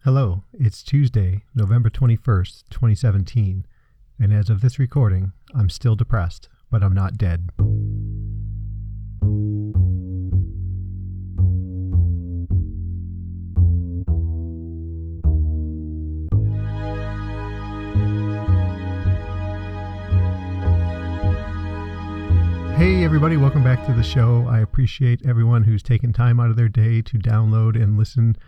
Hello, it's Tuesday, November 21st, 2017, and as of this recording, I'm still depressed, but I'm not dead. Hey everybody, welcome back to the show. I appreciate everyone who's taken time out of their day to download and listen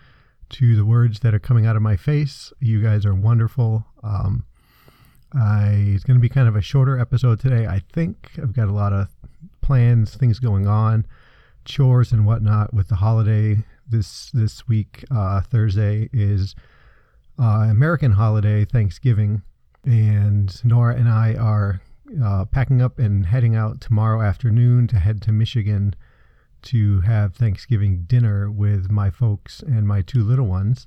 to the words that are coming out of my face. You guys are wonderful. It's going to be kind of a shorter episode today. I think I've got a lot of plans, things going on, chores and whatnot with the holiday this week. Thursday is American holiday, Thanksgiving, and Nora and I are packing up and heading out tomorrow afternoon to head to Michigan to have Thanksgiving dinner with my folks and my two little ones.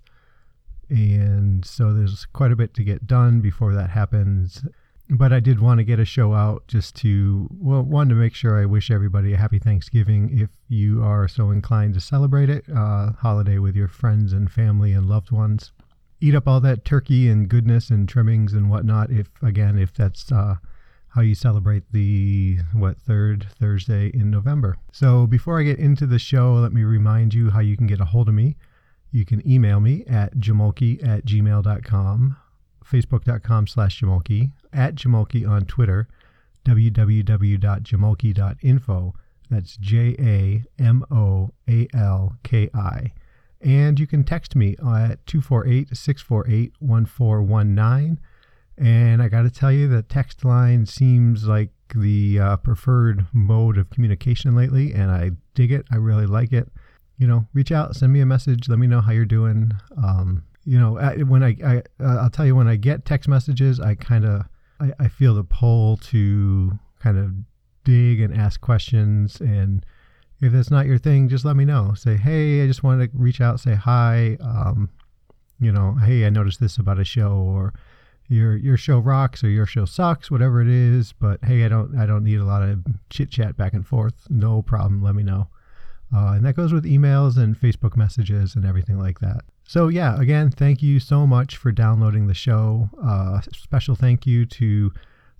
And so there's quite a bit to get done before that happens. But I did want to get a show out just to, one, to make sure I wish everybody a happy Thanksgiving if you are so inclined to celebrate it, holiday with your friends and family and loved ones. Eat up all that turkey and goodness and trimmings and whatnot if that's how you celebrate the third Thursday in November. So before I get into the show, let me remind you how you can get a hold of me. You can email me at jamoalki@gmail.com, facebook.com/jamoalki, @jamoalki on Twitter, www.jamoalki.info. That's JAMOALKI. And you can text me at 248-648-1419. And I got to tell you, the text line seems like the preferred mode of communication lately, and I dig it. I really like it. Reach out, send me a message, let me know how you're doing. I'll tell you, when I get text messages, I feel the pull to kind of dig and ask questions. And if that's not your thing, just let me know. Say, hey, I just wanted to reach out, say hi. Hey, I noticed this about a show, or your show rocks, or your show sucks, whatever it is. But hey, I don't need a lot of chit chat back and forth. No problem. Let me know. And that goes with emails and Facebook messages and everything like that. So yeah, again, thank you so much for downloading the show. Special thank you to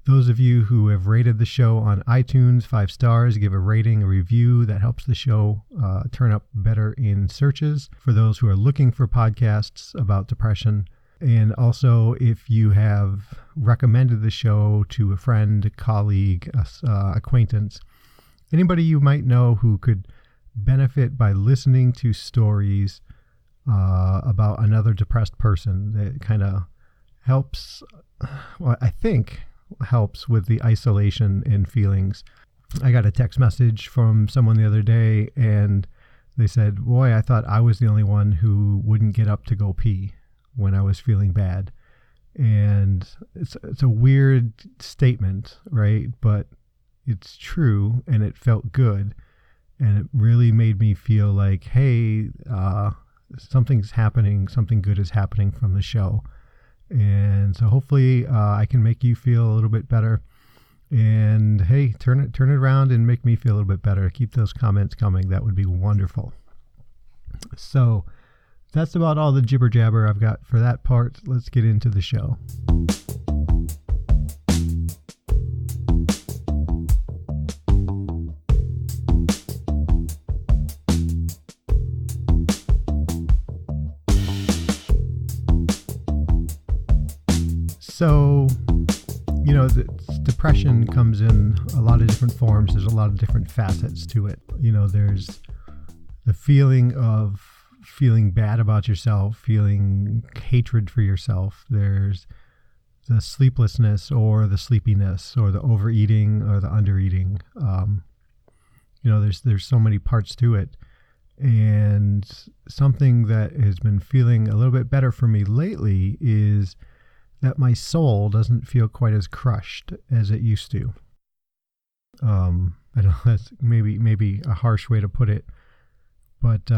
those of you who have rated the show on iTunes 5 stars. Give a rating, a review. That helps the show turn up better in searches for those who are looking for podcasts about depression. And also, if you have recommended the show to a friend, a colleague, acquaintance, anybody you might know who could benefit by listening to stories about another depressed person, that kind of helps, I think helps with the isolation and feelings. I got a text message from someone the other day, and they said, boy, I thought I was the only one who wouldn't get up to go pee when I was feeling bad. And it's a weird statement, right? But it's true, and it felt good. And it really made me feel like, hey, something's happening, something good is happening from the show. And so hopefully I can make you feel a little bit better. And hey, turn it around and make me feel a little bit better. Keep those comments coming. That would be wonderful. So that's about all the jibber jabber I've got for that part. Let's get into the show. So, depression comes in a lot of different forms. There's a lot of different facets to it. There's the feeling of feeling bad about yourself, feeling hatred for yourself. There's the sleeplessness or the sleepiness, or the overeating or the undereating. There's so many parts to it. And something that has been feeling a little bit better for me lately is that my soul doesn't feel quite as crushed as it used to. I don't know, that's maybe a harsh way to put it, but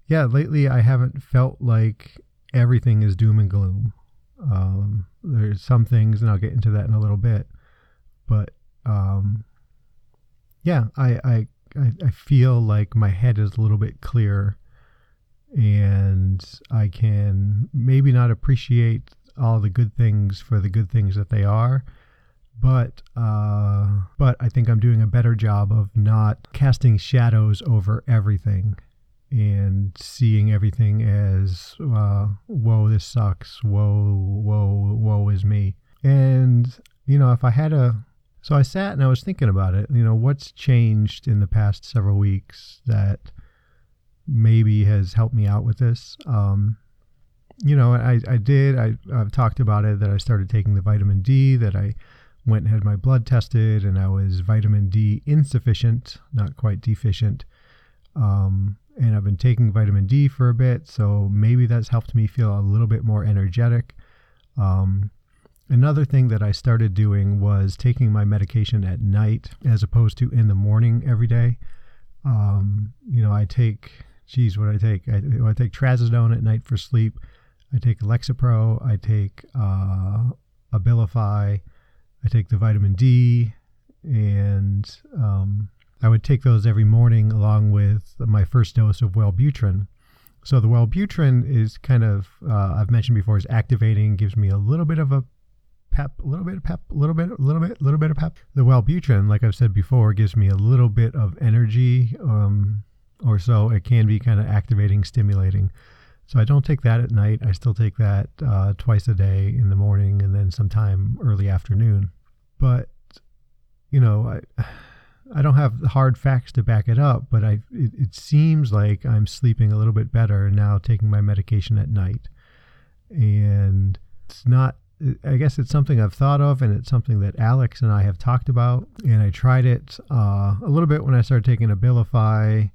lately I haven't felt like everything is doom and gloom. There's some things, and I'll get into that in a little bit, but I feel like my head is a little bit clearer, and I can maybe not appreciate all the good things for the good things that they are, but I think I'm doing a better job of not casting shadows over everything and seeing everything as whoa, this sucks, woe is me. And if I had so I sat and I was thinking about it, what's changed in the past several weeks that maybe has helped me out with this. I've talked about it, that I started taking the vitamin D, that I went and had my blood tested, and I was vitamin D insufficient, not quite deficient. And I've been taking vitamin D for a bit, so maybe that's helped me feel a little bit more energetic. Another thing that I started doing was taking my medication at night as opposed to in the morning every day. I take, what I take? I take trazodone at night for sleep. I take Lexapro. I take Abilify. I take the vitamin D, and I would take those every morning along with my first dose of Wellbutrin. So the Wellbutrin is kind of, I've mentioned before, is activating, gives me a little bit of a pep, a little bit of pep, a little bit of pep. The Wellbutrin, like I've said before, gives me a little bit of energy, or so. It can be kind of activating, stimulating. So I don't take that at night. I still take that twice a day, in the morning and then sometime early afternoon. But, I don't have hard facts to back it up, but it seems like I'm sleeping a little bit better now taking my medication at night. And it's not, I guess it's something I've thought of, and it's something that Alex and I have talked about. And I tried it a little bit when I started taking Abilify,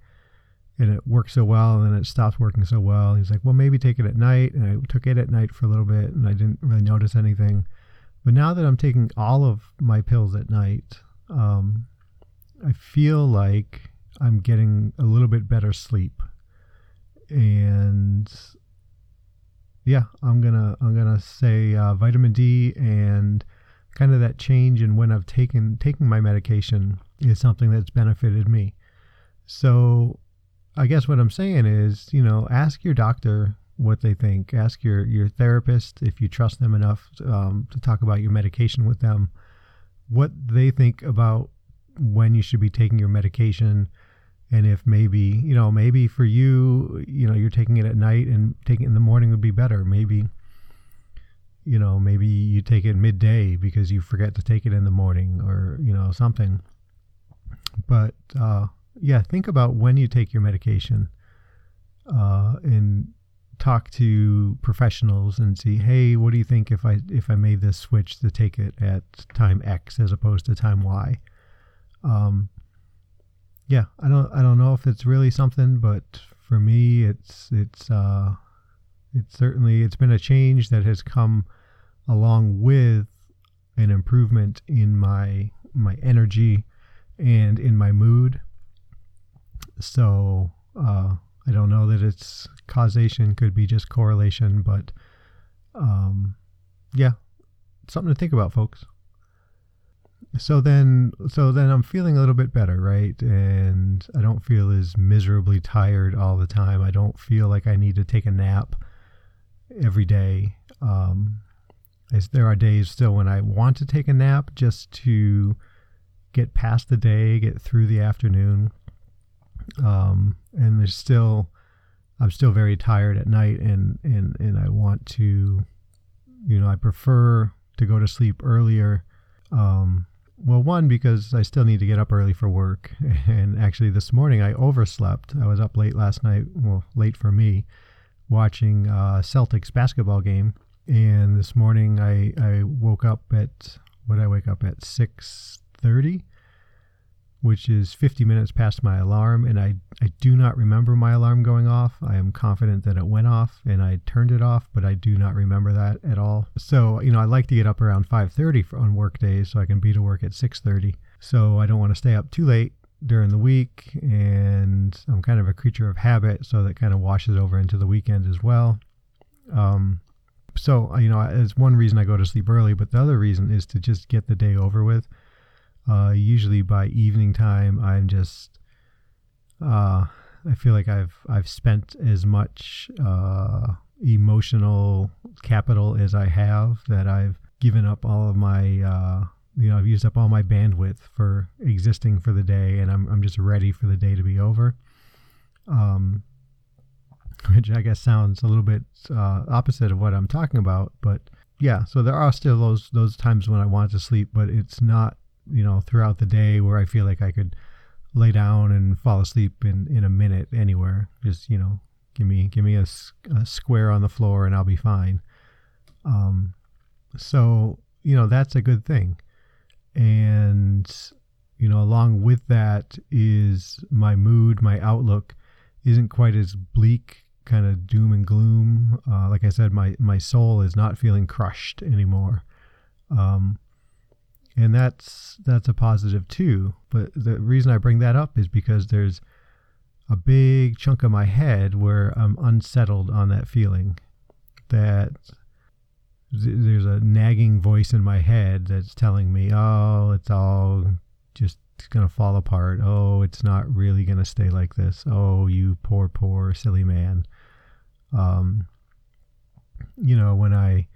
and it worked so well, and then it stopped working so well. He's like, well, maybe take it at night. And I took it at night for a little bit, and I didn't really notice anything. But now that I'm taking all of my pills at night, I feel like I'm getting a little bit better sleep. And yeah, I'm gonna say vitamin D and kind of that change in when I've taking my medication is something that's benefited me. So I guess what I'm saying is, ask your doctor what they think. Ask your therapist, if you trust them enough to talk about your medication with them, what they think about when you should be taking your medication. And if maybe for you, you're taking it at night and taking it in the morning would be better. Maybe you take it midday because you forget to take it in the morning, or, something. But, think about when you take your medication, and talk to professionals and see, hey, what do you think if I made this switch to take it at time X as opposed to time Y? I don't know if it's really something, but for me, it's certainly, it's been a change that has come along with an improvement in my energy and in my mood. So, I don't know that it's causation, could be just correlation, but, something to think about, folks. So then I'm feeling a little bit better, right? And I don't feel as miserably tired all the time. I don't feel like I need to take a nap every day. There are days still when I want to take a nap just to get past the day, get through the afternoon. And I'm still very tired at night, and I want to, I prefer to go to sleep earlier. Well, one, because I still need to get up early for work. And actually this morning I overslept. I was up late last night, well, late for me, watching Celtics basketball game. And this morning I woke up at, what did I wake up at, 6:30, which is 50 minutes past my alarm. And I do not remember my alarm going off. I am confident that it went off and I turned it off, but I do not remember that at all. So, I like to get up around 5:30 on work days so I can be to work at 6:30. So I don't want to stay up too late during the week. And I'm kind of a creature of habit, so that kind of washes over into the weekend as well. So, it's one reason I go to sleep early, but the other reason is to just get the day over with. Usually by evening time, I'm just, I feel like I've spent as much emotional capital as I have, that I've given up all of my I've used up all my bandwidth for existing for the day, and I'm just ready for the day to be over. Which I guess sounds a little bit opposite of what I'm talking about, but yeah. So there are still those times when I want to sleep, but it's not throughout the day where I feel like I could lay down and fall asleep in a minute anywhere. Just give me a square on the floor and I'll be fine. So that's a good thing. And, along with that is my mood, my outlook isn't quite as bleak, kind of doom and gloom. Like I said, my soul is not feeling crushed anymore. And that's a positive too. But the reason I bring that up is because there's a big chunk of my head where I'm unsettled on that feeling, that there's a nagging voice in my head that's telling me, oh, it's all just going to fall apart. Oh, it's not really going to stay like this. Oh, you poor, silly man. When I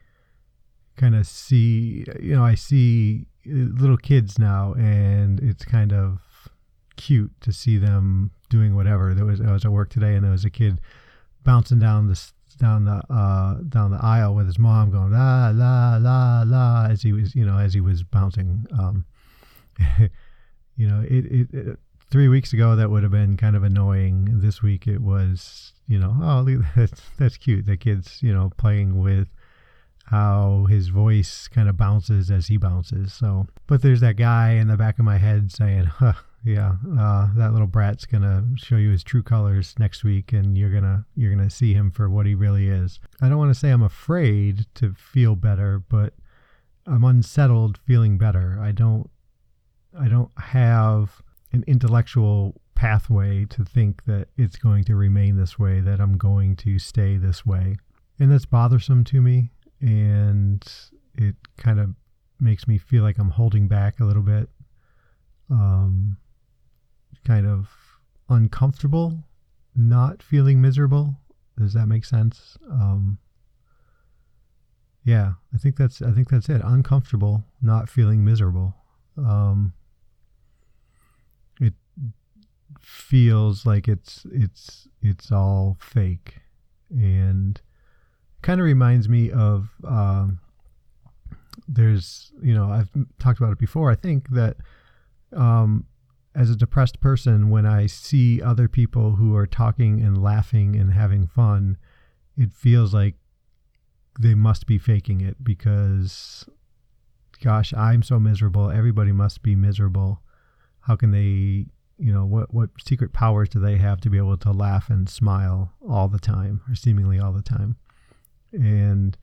kind of see, I see little kids now, and it's kind of cute to see them doing whatever. I was at work today, and there was a kid bouncing down the aisle with his mom, going la la la la as he was bouncing. It 3 weeks ago that would have been kind of annoying. This week it was, oh, that's cute. The kid's playing with how his voice kind of bounces as he bounces. So, but there's that guy in the back of my head saying, huh, yeah, that little brat's gonna show you his true colors next week, and you're gonna see him for what he really is. I don't want to say I'm afraid to feel better, but I'm unsettled feeling better. I don't have an intellectual pathway to think that it's going to remain this way, that I'm going to stay this way, and that's bothersome to me, and it kind of makes me feel like I'm holding back a little bit. Kind of uncomfortable, not feeling miserable. Does that make sense? Yeah, I think that's it. Uncomfortable, not feeling miserable. It feels like it's all fake, and kind of reminds me of there's I've talked about it before. I think that as a depressed person, when I see other people who are talking and laughing and having fun, it feels like they must be faking it, because gosh, I'm so miserable. Everybody must be miserable. How can they, what secret powers do they have to be able to laugh and smile all the time, or seemingly all the time? And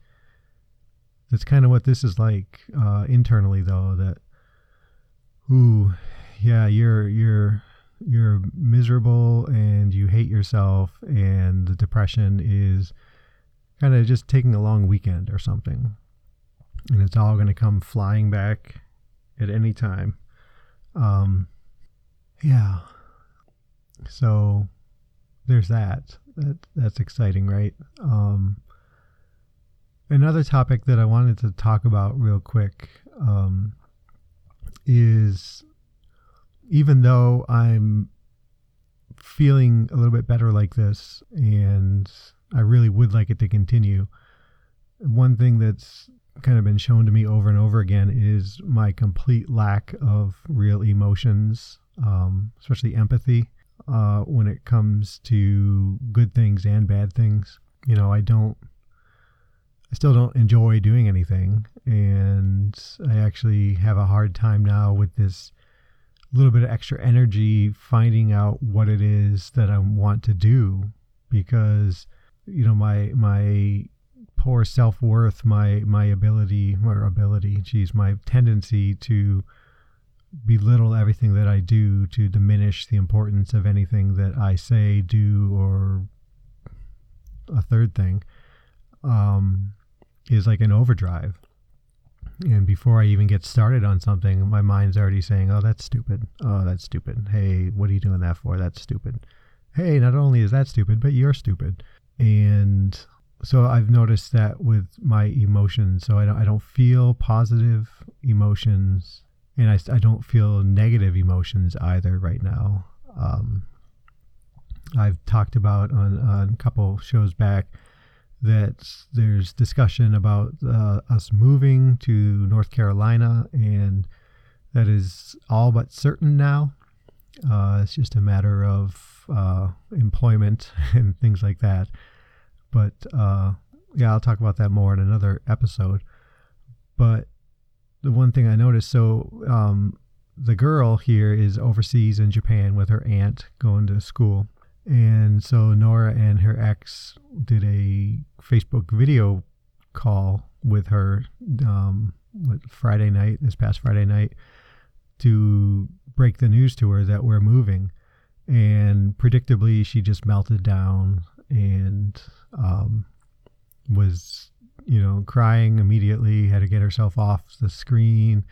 that's kind of what this is like internally, though, that, ooh, yeah, you're miserable and you hate yourself, and the depression is kind of just taking a long weekend or something, and it's all going to come flying back at any time. Yeah. So there's that. That's exciting, right? Another topic that I wanted to talk about real quick is, even though I'm feeling a little bit better like this, and I really would like it to continue, one thing that's kind of been shown to me over and over again is my complete lack of real emotions, especially empathy, when it comes to good things and bad things. I still don't enjoy doing anything, and I actually have a hard time now with this little bit of extra energy finding out what it is that I want to do, because my poor self-worth, my tendency to belittle everything that I do, to diminish the importance of anything that I say, do, or a third thing, is like an overdrive. And before I even get started on something, my mind's already saying, oh, that's stupid. Oh, that's stupid. Hey, what are you doing that for? That's stupid. hey, not only is that stupid, but you're stupid. And so I've noticed that with my emotions. So I don't feel positive emotions, and I don't feel negative emotions either right now. I've talked about on a couple shows back that there's discussion about us moving to North Carolina, and that is all but certain now. It's just a matter of employment and things like that. But yeah, I'll talk about that more in another episode. But the one thing I noticed, so the girl here is overseas in Japan with her aunt going to school. And so Nora and her ex did a Facebook video call with her this past Friday night, to break the news to her that we're moving. And predictably, she just melted down and was, crying immediately, had to get herself off the screen,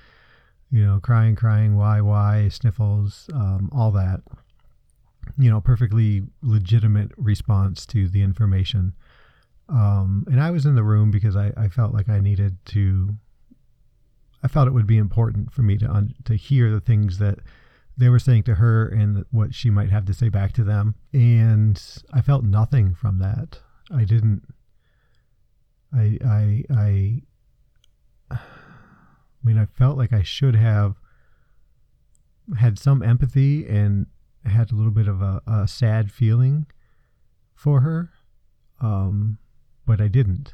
crying, why, sniffles, all that. Perfectly legitimate response to the information. And I was in the room because I felt like I felt it would be important for me to hear the things that they were saying to her and what she might have to say back to them. And I felt nothing from that. I felt like I should have had some empathy and had a little bit of a sad feeling for her. But I didn't.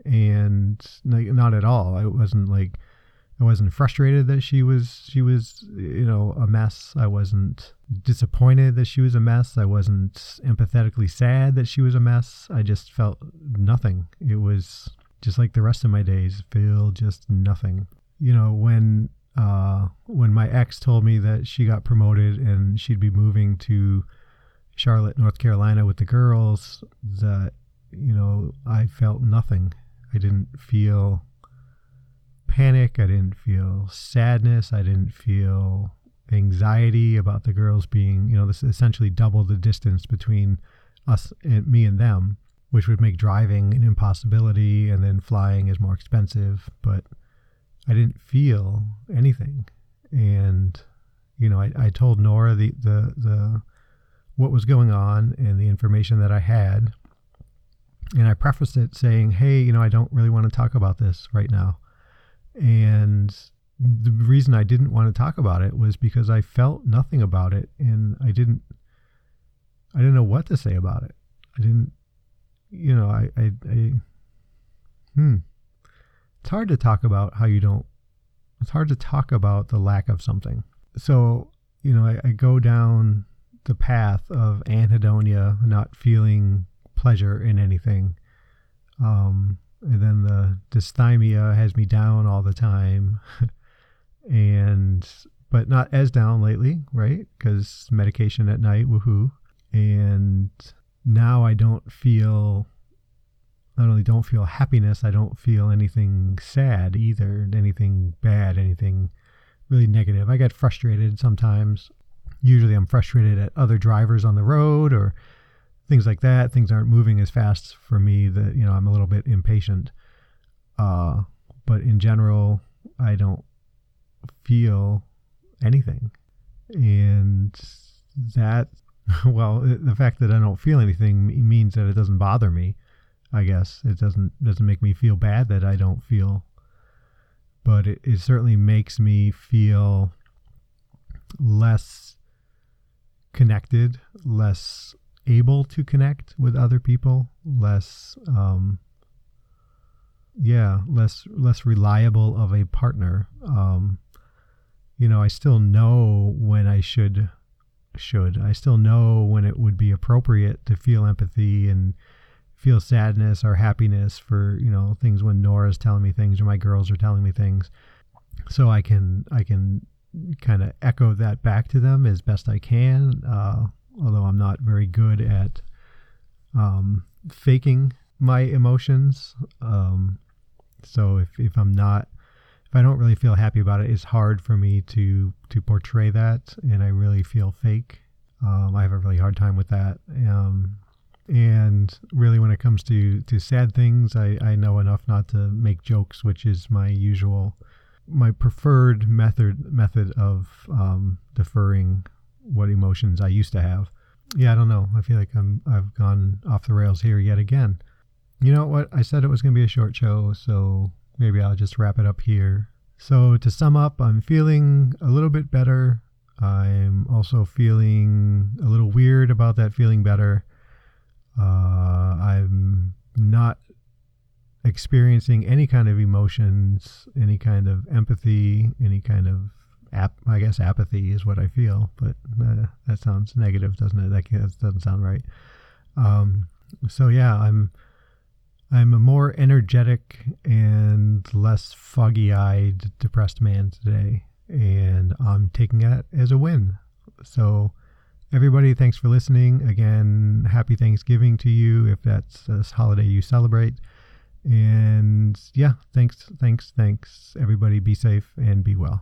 And not at all. I wasn't frustrated that she was a mess. I wasn't disappointed that she was a mess. I wasn't empathetically sad that she was a mess. I just felt nothing. It was just like the rest of my days, feel just nothing. When my ex told me that she got promoted and she'd be moving to Charlotte, North Carolina with the girls, that I felt nothing. I didn't feel panic. I didn't feel sadness. I didn't feel anxiety about the girls being, this essentially doubled the distance between us and me and them, which would make driving an impossibility, and then flying is more expensive. But I didn't feel anything. And, I told Nora the what was going on and the information that I had. And I prefaced it saying, hey, I don't really want to talk about this right now. And the reason I didn't want to talk about it was because I felt nothing about it, and I didn't know what to say about it. It's hard to talk about it's hard to talk about the lack of something. So, I go down the path of anhedonia, not feeling pleasure in anything. And then the dysthymia has me down all the time. But not as down lately, right? Because medication at night, woohoo. And now I not only don't feel happiness, I don't feel anything sad either, anything bad, anything really negative. I get frustrated sometimes. Usually I'm frustrated at other drivers on the road or things like that. Things aren't moving as fast for me, that I'm a little bit impatient. But in general, I don't feel anything. And that, the fact that I don't feel anything means that it doesn't bother me, I guess. It doesn't make me feel bad that I don't feel. But it certainly makes me feel less connected, less able to connect with other people, less reliable of a partner. I still know when I should. I still know when it would be appropriate to feel empathy and feel sadness or happiness for, things when Nora's telling me things or my girls are telling me things. So I can kind of echo that back to them as best I can. Although I'm not very good at faking my emotions. So if I don't really feel happy about it, it's hard for me to portray that, and I really feel fake. I have a really hard time with that. And really, when it comes to sad things, I know enough not to make jokes, which is my preferred method of deferring what emotions I used to have. Yeah, I don't know. I feel like I've gone off the rails here yet again. You know what? I said it was going to be a short show, so maybe I'll just wrap it up here. So to sum up, I'm feeling a little bit better. I'm also feeling a little weird about that feeling better. I'm not experiencing any kind of emotions, any kind of empathy, any kind of I guess apathy is what I feel, but that sounds negative, doesn't it? That doesn't sound right. So yeah, I'm a more energetic and less foggy-eyed, depressed man today, and I'm taking that as a win. So everybody, thanks for listening. Again, happy Thanksgiving to you if that's a holiday you celebrate. And yeah, thanks. Everybody be safe and be well.